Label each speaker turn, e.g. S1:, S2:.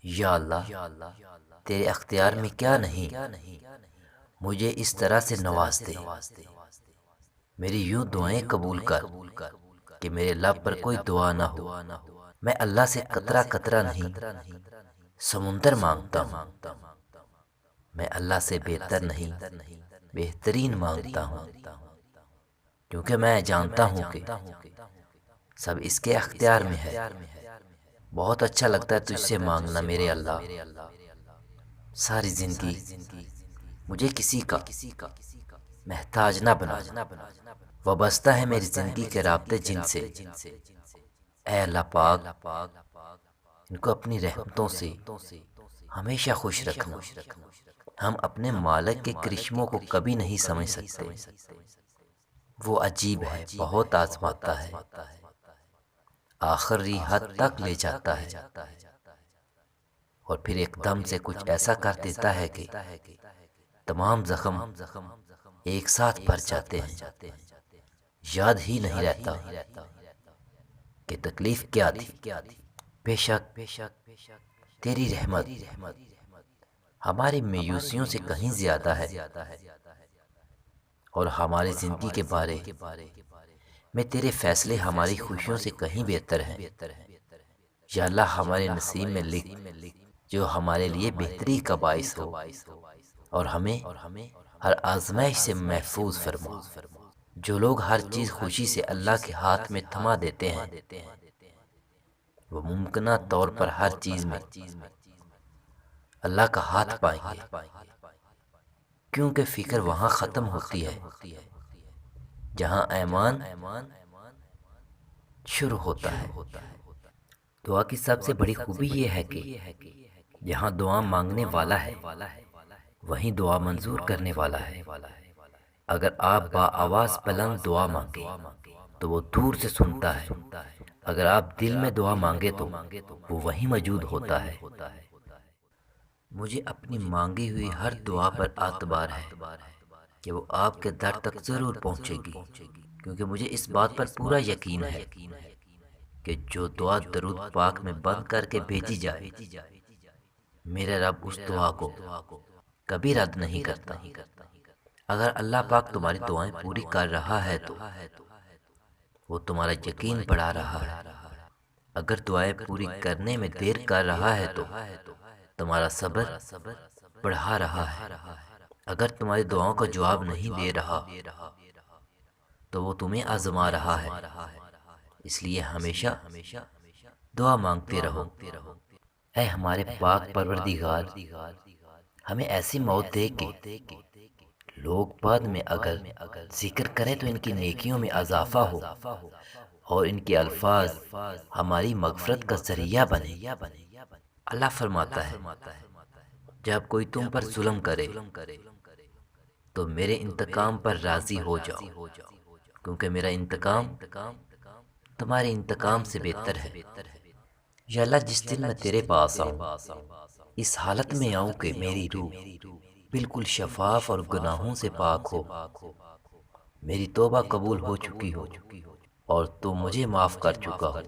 S1: یا اللہ، تیرے اختیار میں کیا نہیں، مجھے اس طرح سے نواز دے، میری یوں دعائیں قبول کر کہ میرے لب پر کوئی دعا نہ ہو۔ میں اللہ سے قطرہ قطرہ نہیں، سمندر مانگتا ہوں۔ میں اللہ سے بہتر نہیں، بہترین مانگتا ہوں، کیونکہ میں جانتا ہوں کہ سب اس کے اختیار میں ہے۔ بہت اچھا لگتا ہے تجھ سے مانگنا میرے اللہ۔ ساری زندگی مجھے کسی کا محتاج نہ بنا، وابستہ ہے میری زندگی کے رابطے جن سے۔ اے اللہ پاک، ان کو اپنی رحمتوں سے ہمیشہ خوش رکھنا۔ ہم اپنے مالک کے کرشموں کو کبھی نہیں سمجھ سکتے، وہ عجیب ہے، بہت آزماتا ہے، آخری حد تک لے جاتا ہے، اور پھر ایک دم سے کچھ ایسا کر دیتا ہے کہ تمام زخم ایک ساتھ بھر جاتے ہیں۔ یاد ہی نہیں رہتا کہ تکلیف کیا تھی۔ بے شک تیری رحمت ہماری مایوسیوں سے کہیں زیادہ ہے، اور ہماری زندگی کے بارے میں تیرے فیصلے ہماری خوشیوں سے کہیں بہتر ہیں۔ یا اللہ، ہمارے نصیب میں لکھ جو ہمارے لیے بہتری کا باعث ہو، اور ہمیں ہر آزمائش سے محفوظ فرما۔ جو لوگ ہر چیز خوشی سے اللہ کے ہاتھ میں تھما دیتے ہیں، وہ ممکنہ طور پر ہر چیز میں اللہ کا ہاتھ پائیں گے، کیونکہ فکر وہاں ختم ہوتی ہے جہاں ایمان شروع ہوتا ہے۔ دعا کی سب سے بڑی خوبی یہ ہے کہ جہاں دعا مانگنے والا ہے، وہیں دعا منظور کرنے والا ہے۔ اگر آپ با آواز بلند دعا مانگے تو وہ دور سے سنتا ہے، اگر آپ دل میں دعا مانگے تو وہ وہیں موجود ہوتا ہے۔ مجھے اپنی مانگی ہوئی ہر دعا پر اعتبار ہے کہ وہ آپ کے در تک ضرور پہنچے گی، کیونکہ مجھے اس بات پر پورا یقین ہے کہ جو دعا درود پاک میں بند کر کے بھیجی جائے، میرے رب اس دعا کو کبھی رد نہیں کرتا۔ اگر اللہ پاک تمہاری دعائیں پوری کر رہا ہے تو وہ تمہارا یقین بڑھا رہا ہے۔ اگر دعائیں پوری کرنے میں دیر کر رہا ہے تو تمہارا صبر بڑھا رہا ہے۔ اگر تمہاری دعاؤں کا جواب نہیں دے رہا تو وہ تمہیں آزما رہا ہے۔ اس لیے ہمیشہ دعا مانگتے رہو۔ اے ہمارے پاک پروردگار، ہمیں ایسی موت دے کہ لوگ بعد میں اگر ذکر کریں تو ان کی نیکیوں میں اضافہ ہو، اور ان کے الفاظ ہماری مغفرت کا ذریعہ بنے۔ اللہ فرماتا ہے، جب کوئی تم پر ظلم کرے تو میرے انتقام پر راضی ہو جاؤ، کیونکہ میرا انتقام تمہارے انتقام سے بہتر ہے۔ یا اللہ، جس دن میں تیرے پاس آؤں، اس حالت میں آؤں کہ میری روح بالکل شفاف اور گناہوں سے پاک ہو، میری توبہ قبول ہو چکی ہو، اور تو مجھے معاف کر چکا ہو،